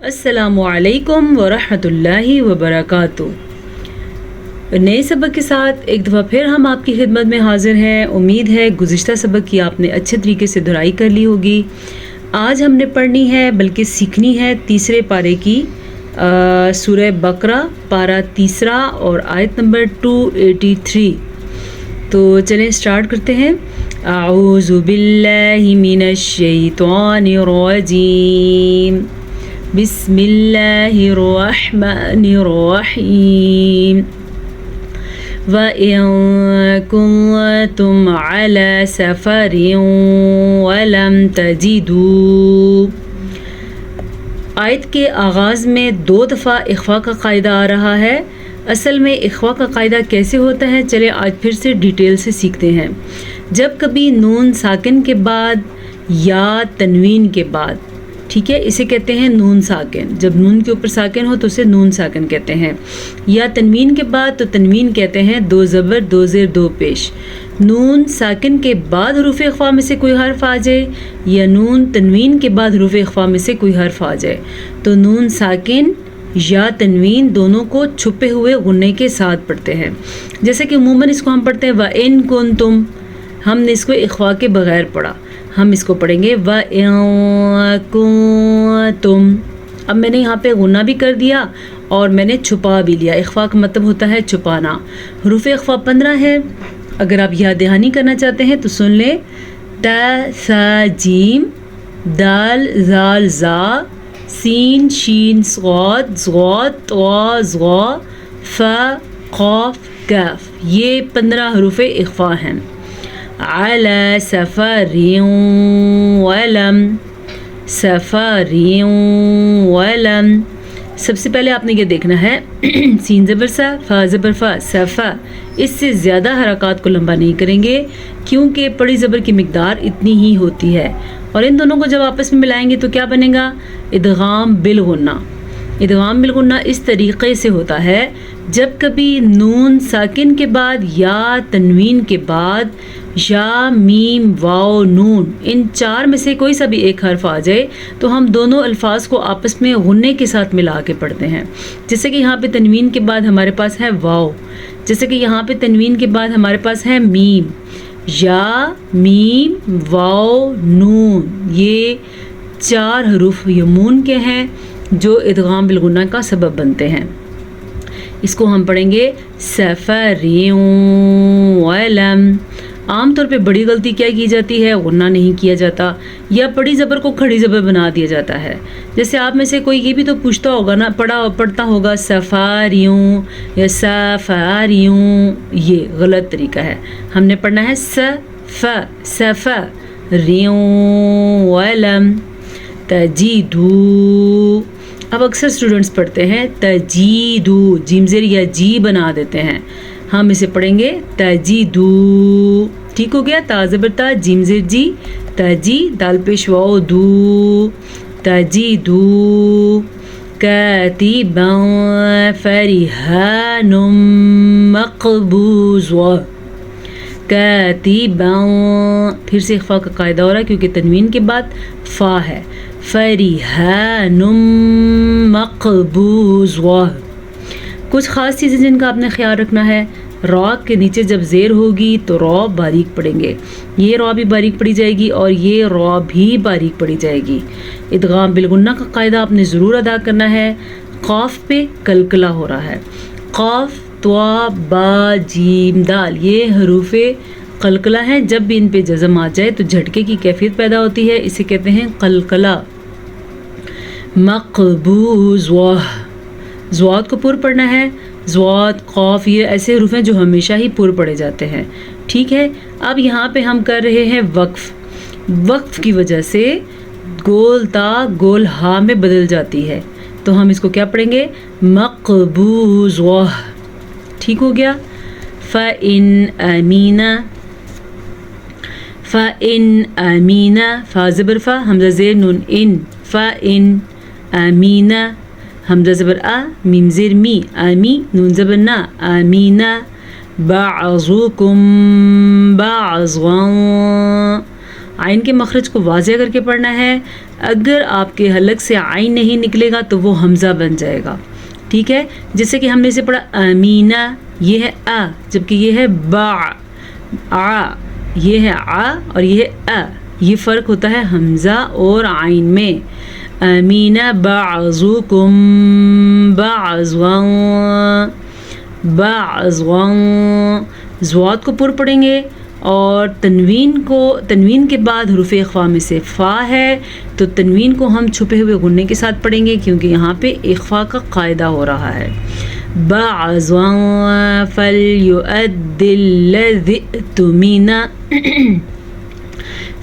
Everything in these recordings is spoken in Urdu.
السلام علیکم ورحمۃ اللہ وبرکاتہ۔ نئے سبق کے ساتھ ایک دفعہ پھر ہم آپ کی خدمت میں حاضر ہیں۔ امید ہے گزشتہ سبق کی آپ نے اچھے طریقے سے دہرائی کر لی ہوگی۔ آج ہم نے پڑھنی ہے بلکہ سیکھنی ہے تیسرے پارے کی سورہ بقرہ پارہ تیسرا اور آیت نمبر 283۔ تو چلیں سٹارٹ کرتے ہیں۔ اعوذ باللہ من الشیطان الرجیم، بسم اللہ الرحمن الرحیم۔ وَإِن كُنتُمْ عَلَى سَفَرٍ وَلَمْ تَجِدُوا۔ آیت کے آغاز میں 2 دفعہ اخفا کا قاعدہ آ رہا ہے۔ اصل میں اخفا کا قاعدہ کیسے ہوتا ہے، چلے آج پھر سے ڈیٹیل سے سیکھتے ہیں۔ جب کبھی نون ساکن کے بعد یا تنوین کے بعد، ٹھیک ہے، اسے کہتے ہیں نون ساکن۔ جب نون کے اوپر ساکن ہو تو اسے نون ساکن کہتے ہیں، یا تنوین کے بعد تو تنوین کہتے ہیں 2 زبر 2 زیر 2 پیش۔ نون ساکن کے بعد حروف اخفا میں سے کوئی حرف آ جائے یا نون تنوین کے بعد حروف اخفا میں سے کوئی حرف آ جائے تو نون ساکن یا تنوین دونوں کو چھپے ہوئے غنّے کے ساتھ پڑھتے ہیں۔ جیسے کہ عموماً اس کو ہم پڑھتے ہیں وَإِن كُنتُم، ہم نے اس کو اخفا کے بغیر پڑھا، ہم اس کو پڑھیں گے وَإِن كُنتُم۔ اب میں نے یہاں پہ غنّہ بھی کر دیا اور میں نے چھپا بھی لیا۔ اخفا کا مطلب ہوتا ہے چھپانا۔ حروف اخفا 15 ہے، اگر آپ یاد دہانی کرنا چاہتے ہیں تو سن لیں۔ تا ثا جیم، دال زال زا، سین شین صاد ضاد طا ظا، فا قاف کاف، یہ 15 حروف اخفا ہیں۔ علی سفر ولم، سفر ولم، سب سے پہلے آپ نے یہ دیکھنا ہے سین زبر سا، فا زبر فا، صفا، اس سے زیادہ حرکات کو لمبا نہیں کریں گے کیونکہ پڑی زبر کی مقدار اتنی ہی ہوتی ہے، اور ان دونوں کو جب آپس میں ملائیں گے تو کیا بنے گا؟ ادغام بالغنہ۔ ادغام بالغنہ اس طریقے سے ہوتا ہے جب کبھی نون ساکن کے بعد یا تنوین کے بعد یا میم واو نون، ان 4 میں سے کوئی سا بھی ایک حرف آ جائے تو ہم دونوں الفاظ کو آپس میں غنّے کے ساتھ ملا کے پڑھتے ہیں۔ جیسے کہ یہاں پہ تنوین کے بعد ہمارے پاس ہے واو، جیسے کہ یہاں پہ تنوین کے بعد ہمارے پاس ہے میم، یا میم واو نون، یہ 4 حروف یمون کے ہیں جو ادغام بالغنہ کا سبب بنتے ہیں۔ اس کو ہم پڑھیں گے سفر ولم۔ عام طور پہ بڑی غلطی کیا کی جاتی ہے؟ غنّہ نہیں کیا جاتا یا بڑی زبر کو کھڑی زبر بنا دیا جاتا ہے۔ جیسے آپ میں سے کوئی یہ بھی تو پوچھتا ہوگا نا، پڑھتا ہوگا سفاریوں یا سفاریوں، یہ غلط طریقہ ہے۔ ہم نے پڑھنا ہے سفا ریوں ولم تجیدو۔ اب اکثر اسٹوڈنٹس پڑھتے ہیں تجیدو، جیم زیر یا جی بنا دیتے ہیں، ہم اسے پڑھیں گے تجیدو۔ ٹھیک ہو گیا؟ تا زبر تا، جیم زیر جی، تجی، دال پیش واو دو، تجیدو۔ کاتبا فرحان مقبوض، کاتبا، پھر سے اخفا کا قاعدہ ہو رہا ہے کیونکہ تنوین کے بعد فا ہے۔ فرحان مقبوض۔ کچھ خاص چیزیں جن کا آپ نے خیال رکھنا ہے، را کے نیچے جب زیر ہوگی تو را باریک پڑیں گے، یہ را بھی باریک پڑی جائے گی اور یہ را بھی باریک پڑی جائے گی۔ ادغام بالغنہ کا قاعدہ آپ نے ضرور ادا کرنا ہے۔ قاف پہ کلکلہ ہو رہا ہے، قاف طا با جیم دال، یہ حروف قلقلہ ہیں، جب بھی ان پہ جزم آ جائے تو جھٹکے کی کیفیت پیدا ہوتی ہے، اسے کہتے ہیں قلقلہ۔ مقبوض، زواد کو پر پڑھنا ہے، زواد قاف، یہ ایسے حروف ہیں جو ہمیشہ ہی پر پڑھے جاتے ہیں، ٹھیک ہے۔ اب یہاں پہ ہم کر رہے ہیں وقف، وقف کی وجہ سے گول تا گول ہا میں بدل جاتی ہے تو ہم اس کو کیا پڑھیں گے؟ مقبوض، ٹھیک ہو گیا۔ فَإِنْ أَمِنَ، فَإِنْ أَمِنَ، فا زبر فا، حمزہ زیر نون ان، فَإِنْ أَمِنَ، حمزہ زبر آ، میم زیر می، آمی، نون زبر نا، آمینہ۔ بعضکم بعضا، آئین کے مخرج کو واضح کر کے پڑھنا ہے. اگر آپ کے حلق سے آئین نہیں نکلے گا تو وہ حمزہ بن جائے گا. ٹھیک ہے، جیسے کہ ہم نے اسے پڑھا امینہ، یہ ہے آ، جبکہ یہ ہے با. آ یہ ہے آ اور یہ ہے آ. یہ فرق ہوتا ہے حمزہ اور عین میں. امینہ بعضکم بعضا، بعضا. زوات کو پر پڑھیں گے اور تنوین کے بعد حروف اخفا میں سے فا ہے تو تنوین کو ہم چھپے ہوئے غنّے کے ساتھ پڑھیں گے کیونکہ یہاں پہ اخفا کا قاعدہ ہو رہا ہے. بعضا فلیؤد الذی اؤتمن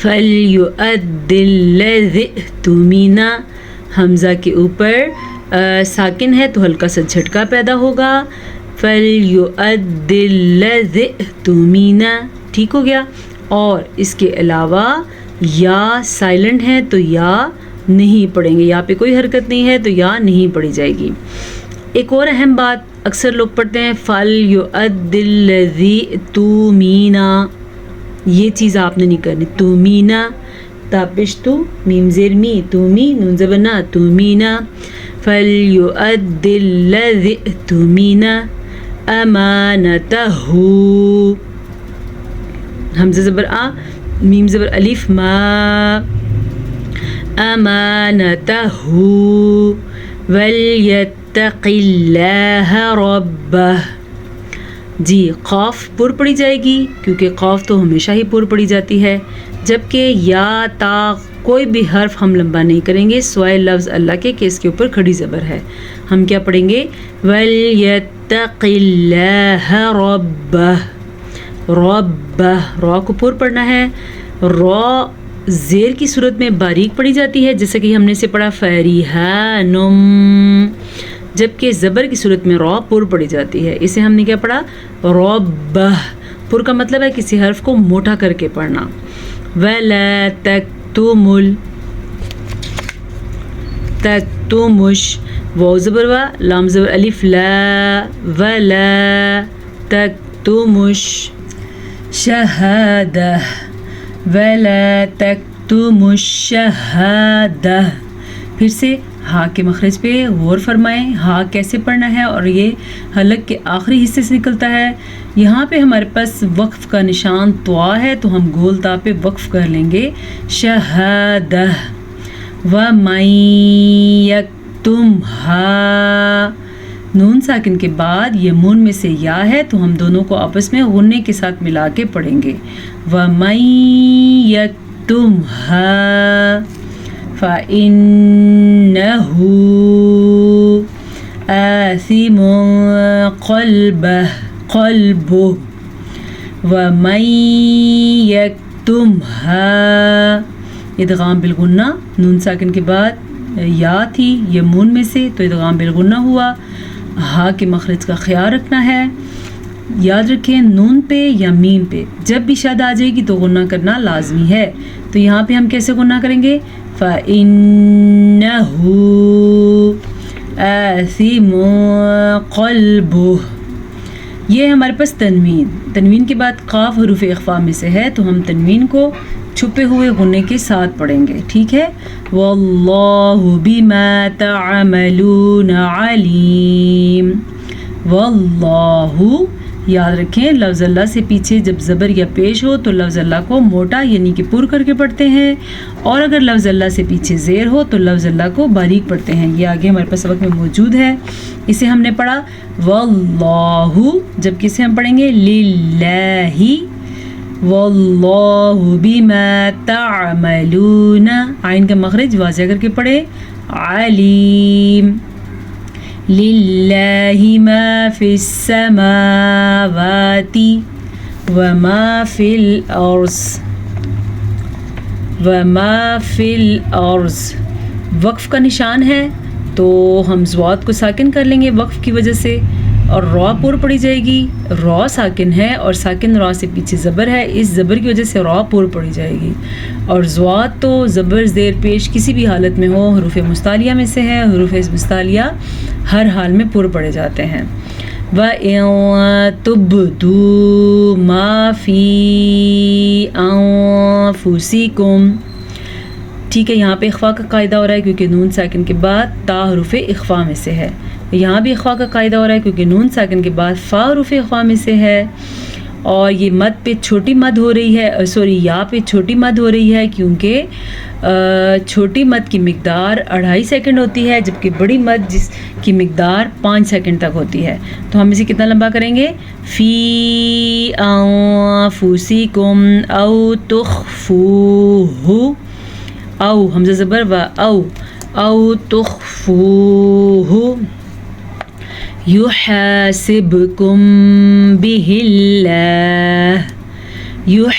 فلیؤد الذی اؤتمن. حمزہ کے اوپر ساکن ہے تو ہلکا سا جھٹکا پیدا ہوگا. فلیؤد الذی اؤتمن. ٹھیک ہو گیا. اور اس کے علاوہ یا سائلنٹ ہے تو یا نہیں پڑھیں گے، یا پہ کوئی حرکت نہیں ہے تو یا نہیں پڑھی جائے گی. ایک اور اہم بات اکثر لوگ پڑھتے ہیں فلیؤد الذی اؤتمن، یہ چیز آپ نے نہیں کرنی. اؤتمن تاپش تو میم زیر می، تومی نون زبر نا، اؤتمن. فلیؤد الذی اؤتمن امانتہ، حمزہ زبر آ، میم زبر الف ما، امانتہ ولیتق اللہ ربہ. جی قاف پر پڑھی جائے گی کیونکہ قاف تو ہمیشہ ہی پر پڑھی جاتی ہے، جبکہ یا تا کوئی بھی حرف ہم لمبا نہیں کریں گے سوائے لفظ اللہ کے کہ اس کے اوپر کھڑی زبر ہے. ہم کیا پڑھیں گے؟ ولیتق اللہ ربہ. ربہ را کو پر پڑھنا ہے. را زیر کی صورت میں باریک پڑھی جاتی ہے جیسے کہ ہم نے اسے پڑھا فریحانم، جبکہ زبر کی صورت میں را پر پڑھی جاتی ہے. اسے ہم نے کیا پڑھا؟ ربہ. پر کا مطلب ہے کسی حرف کو موٹا کر کے پڑھنا. ولا تکتمل، تکتمش، واو زبر وا، لام زبر الف لا، ولا تکتمش شہادہ، ولا تکتمش شہادہ. پھر سے ہا کے مخرج پہ غور فرمائیں، ہا کیسے پڑھنا ہے اور یہ حلق کے آخری حصے سے نکلتا ہے. یہاں پہ ہمارے پاس وقف کا نشان طوا ہے تو ہم گول تا پہ وقف کر لیں گے شہادہ. وَمَن یکتمھا، نون ساکن کے بعد یمون میں سے یا ہے تو ہم دونوں کو آپس میں غنّے کے ساتھ ملا کے پڑھیں گے. وَمَن یکتمھا فَإِنَّهُ آثِمٌ قلبه. وَمَن یکتمھا، ادغام بالغنہ، نون ساکن کے بعد یا تھی یمون میں سے تو ادغام بالغنہ ہوا. ہا کے مخرج کا خیال رکھنا ہے. یاد رکھیں نون پہ یا میم پہ جب بھی شد آ جائے گی تو غنہ کرنا لازمی ہے. تو یہاں پہ ہم کیسے غنہ کریں گے؟ فَإِنَّهُ آثِمٌ قلبه. یہ ہمارے پاس تنوین کے بعد قاف حروف اخفا میں سے ہے تو ہم تنوین کو چھپے ہوئے غنّے کے ساتھ پڑھیں گے. ٹھیک ہے. واللہ بما تعملون علیم. واللہ، یاد رکھیں لفظ اللہ سے پیچھے جب زبر یا پیش ہو تو لفظ اللہ کو موٹا یعنی کہ پر کر کے پڑھتے ہیں، اور اگر لفظ اللہ سے پیچھے زیر ہو تو لفظ اللہ کو باریک پڑھتے ہیں. یہ آگے ہمارے پاس سبق میں موجود ہے. اسے ہم نے پڑھا واللہ، جبکہ اسے ہم پڑھیں گے للہ. واللہ بما تعملون، عین کا مخرج واضح کر کے پڑھے. علیم. للہ ما فی السماوات وما فی الارض، وما فی الارض. وقف کا نشان ہے تو ہم زوات کو ساکن کر لیں گے وقف کی وجہ سے، اور را پر پڑھی جائے گی. را ساکن ہے اور ساکن را سے پیچھے زبر ہے، اس زبر کی وجہ سے را پر پڑھی جائے گی. اور زوات تو زبر زیر پیش کسی بھی حالت میں ہو حروف مستعلیہ میں سے ہے. حروف مستعلیہ ہر حال میں پر پڑھے جاتے ہیں. وَإِن تُبْدُوا مَا فِي أَنفُسِكُم. ٹھیک ہے، یہاں پہ اخفا کا قاعدہ ہو رہا ہے کیونکہ نون ساکن کے بعد تا حروف اخفا میں سے ہے. یہاں بھی اخفا کا قاعدہ ہو رہا ہے کیونکہ نون ساکن کے بعد فا حروف اخفا میں سے ہے. اور یہ مد پہ چھوٹی مد ہو رہی ہے، یا پہ چھوٹی مد ہو رہی ہے کیونکہ چھوٹی مد کی مقدار 2.5 سیکنڈ ہوتی ہے، جبکہ بڑی مد جس کی مقدار 5 سیکنڈ تک ہوتی ہے. تو ہم اسے کتنا لمبا کریں گے؟ فی انفسکم او تخفوہ، او حمزہ زبر و او تخفوہ یحاسبکم بہ اللہ.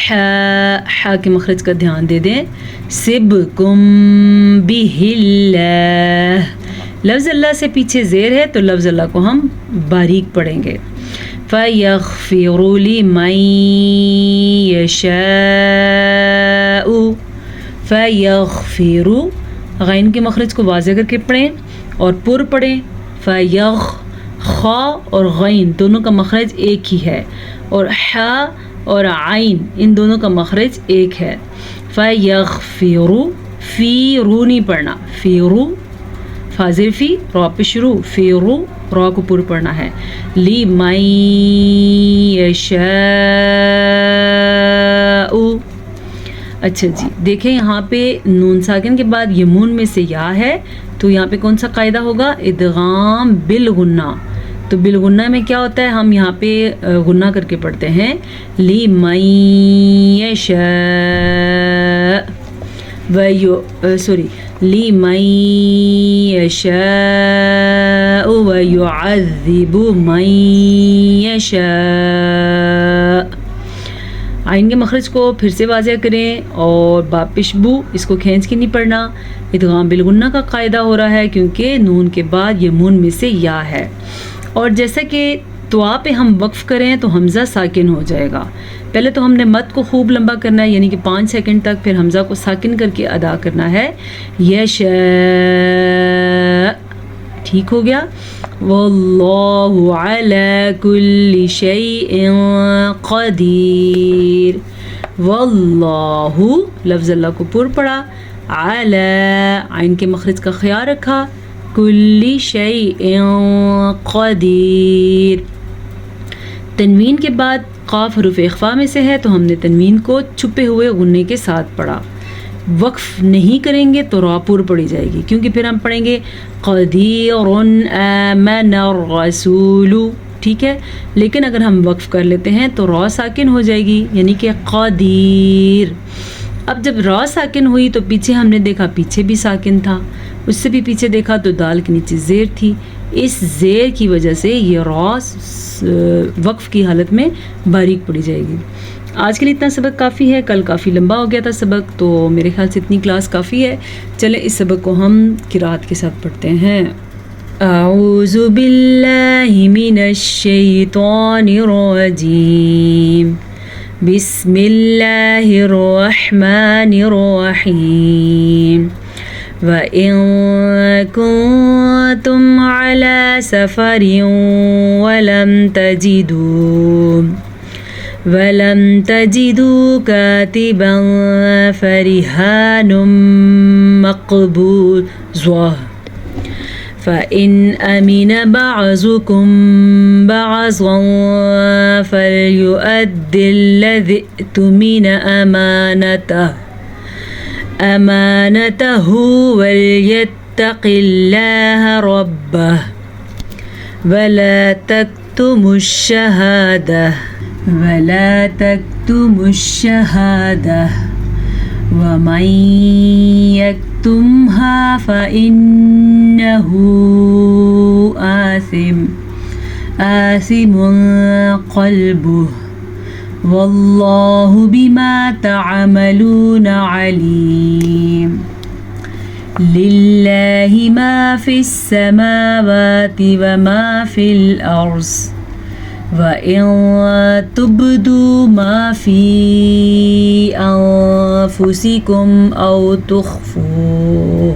ہا کے مخرج کا دھیان دے دیں. سبکم بہ اللہ، لفظ اللہ سے پیچھے زیر ہے تو لفظ اللہ کو ہم باریک پڑھیں گے. فیغفر لمن یشاء، فیغفر، غین کے مخرج کو واضح کر کے پڑھیں اور پر پڑھیں. خا اور غین دونوں کا مخرج ایک ہی ہے، اور حا اور عین ان دونوں کا مخرج ایک ہے. فیغفر، فی رو نہیں پڑھنا، فی رو فاضر فی رو پہ شروع، فی رو رو کو پر پڑھنا ہے. لمن یشاء. اچھا جی، دیکھیں یہاں پہ نون ساکن کے بعد یمون میں سے یا ہے، تو یہاں پہ کون سا قاعدہ ہوگا؟ ادغام بالغنہ. تو بالغنہ میں کیا ہوتا ہے؟ ہم یہاں پہ غنہ کر کے پڑھتے ہیں لمن یشاء لمن یشاء ویعذب من یشاء. آئین کے مخرج کو پھر سے واضح کریں اور با پشبو اس کو کھینچ کے نہیں پڑھنا. ادغام بالغنہ کا قاعدہ ہو رہا ہے کیونکہ نون کے بعد یمون میں سے یا ہے. اور جیسا کہ توا پہ ہم وقف کریں تو حمزہ ساکن ہو جائے گا. پہلے تو ہم نے مد کو خوب لمبا کرنا ہے یعنی کہ 5 سیکنڈ تک، پھر حمزہ کو ساکن کر کے ادا کرنا ہے یشاء. ٹھیک ہو گیا. واللہ علی کل شیء قدیر. واللہ لفظ اللہ کو پر پڑا، علی عین کے مخرج کا خیال رکھا، کل شیء قدیر. تنوین کے بعد قاف حروف اخفا میں سے ہے تو ہم نے تنوین کو چھپے ہوئے غنے کے ساتھ پڑھا. وقف نہیں کریں گے تو را پر پڑھی جائے گی کیونکہ پھر ہم پڑھیں گے قدیر آمن الرسول. ٹھیک ہے، لیکن اگر ہم وقف کر لیتے ہیں تو را ساکن ہو جائے گی یعنی کہ قدیر. اب جب را ساکن ہوئی تو پیچھے ہم نے دیکھا پیچھے بھی ساکن تھا، اس سے بھی پیچھے دیکھا تو دال کے نیچے زیر تھی. اس زیر کی وجہ سے یہ را وقف کی حالت میں باریک پڑی جائے گی. آج کے لیے اتنا سبق کافی ہے، کل کافی لمبا ہو گیا تھا سبق، تو میرے خیال سے اتنی کلاس کافی ہے. چلیں اس سبق کو ہم قرات کے ساتھ پڑھتے ہیں. اعوذ باللہ من الشیطان الرجیم، بسم اللہ الرحمن الرحیم. وَإِن كُنتُمْ عَلَى سَفَرٍ وَلَمْ تَجِدُوا كَاتِبًا فَرِهَانٌ مَقْبُوضَةٌ فَإِنْ أَمِنَ بَعْضُكُمْ بَعْضًا فَلْيُؤَدِّ الَّذِي اؤْتُمِنَ أمانته وليتق الله ربه ولا تكتموا الشهادة ومن يكتمها فإنه آثم قلبه واللہ بما تعملون علیم. للہ ما فی السماوات وما فی الارض وَإِن تُبْدُوا مَا فِي أَنفُسِكُمْ أَوْ تُخْفُوهُ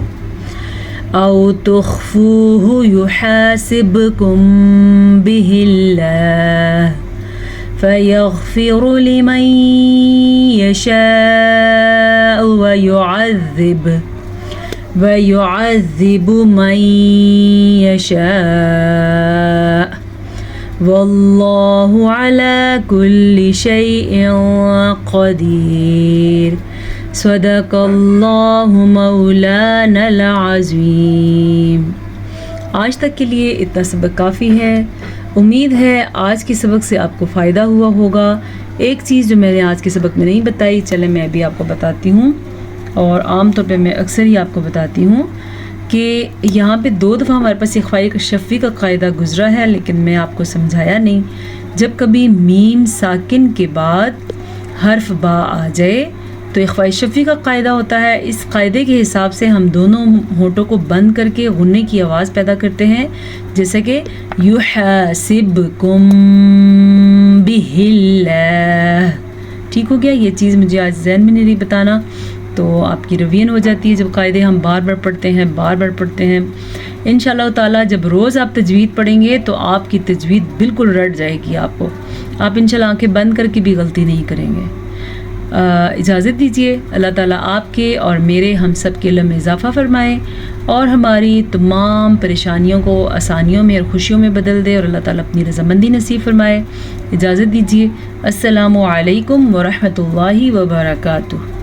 أو تخفوه يحاسبكم به الله فيغفر لمن يشاء ويعذب من يشاء والله على كل شيء قدير صدق اللہ مولانا العظیم۔ آج تک کے لیے اتنا سبق کافی ہے۔ امید ہے آج کے سبق سے آپ کو فائدہ ہوا ہوگا۔ ایک چیز جو میں نے آج کے سبق میں نہیں بتائی، چلے میں بھی آپ کو بتاتی ہوں، اور عام طور پہ میں اکثر ہی آپ کو بتاتی ہوں کہ یہاں پہ 2 دفعہ ہمارے پاس اخفاء شفوی کا قاعدہ گزرا ہے، لیکن میں آپ کو سمجھایا نہیں۔ جب کبھی میم ساکن کے بعد حرف با آ جائے تو اخفاء شفوی کا قاعدہ ہوتا ہے۔ اس قاعدے کے حساب سے ہم دونوں ہونٹوں کو بند کر کے غنّے کی آواز پیدا کرتے ہیں، جیسا کہ یحاسبکم بہ اللہ۔ ٹھیک ہو گیا؟ یہ چیز مجھے آج ذہن میں نہیں رہی بتانا، تو آپ کی روین ہو جاتی ہے جب قاعدے ہم بار بار پڑھتے ہیں۔ انشاءاللہ تعالیٰ جب روز آپ تجوید پڑھیں گے تو آپ کی تجوید بالکل رٹ جائے گی۔ آپ انشاءاللہ آنکھیں بند کر کے بھی غلطی نہیں کریں گے۔ اجازت دیجیے، اللہ تعالیٰ آپ کے اور میرے ہم سب کے علم میں اضافہ فرمائے اور ہماری تمام پریشانیوں کو آسانیوں میں اور خوشیوں میں بدل دے، اور اللہ تعالیٰ اپنی رضامندی نصیب فرمائے۔ اجازت دیجیے، السلام علیکم ورحمۃ اللہ وبرکاتہ۔